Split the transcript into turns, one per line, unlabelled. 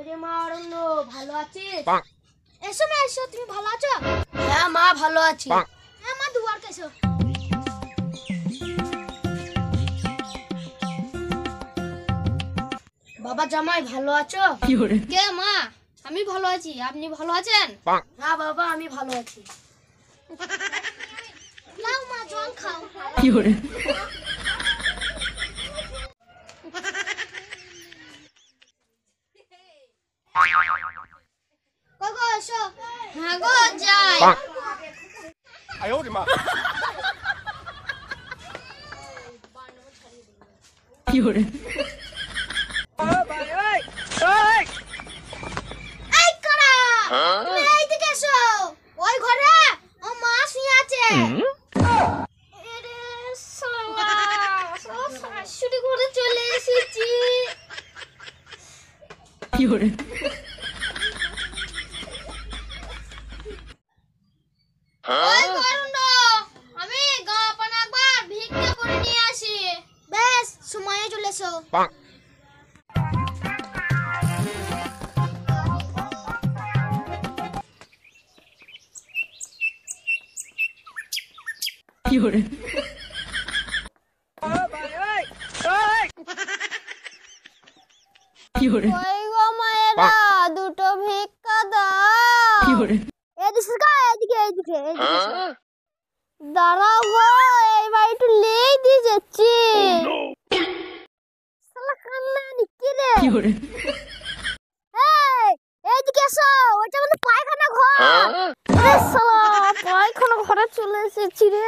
ওরে মা অরণ্য, ভালো আছিস?
এসো মা এসো, তুমি ভালো আছো?
হ্যাঁ মা, ভালো আছি।
হ্যাঁ মা, দুয়ার এসো।
বাবা জামাই, ভালো আছো?
কে মা? আমি ভালো আছি, আপনি ভালো আছেন?
হ্যাঁ বাবা, আমি ভালো আছি।
নাও মা, জল খাও। গো এসো। হ্যাঁ গো, যাই।
哎呦我的妈！
এই করা, তুমি এইদিকে এসো। ওই ঘরে ও মা শুয়ে আছে। এরে শালা, শাশুড়ি ঘরে চলে এসেছি। ওই করুন, আমি গাঁপানা একবার ভিক্ষা করে নিয়ে আসি। বেশ, সময়ে চলে এসো। ওই গো মায়েরা, দুটো ভিক্ষা দাও। এদিকে এদিকে দাঁড়াও গো, এইবার একটু লেই দিয়ে যাচ্ছি। শালা কান্নানি কি রে? এই, এইদিকে এসো, ওটা আমাদের পায়খানা ঘর। আরে শালা, পায়খানা ঘরে চলে এসেছি রে।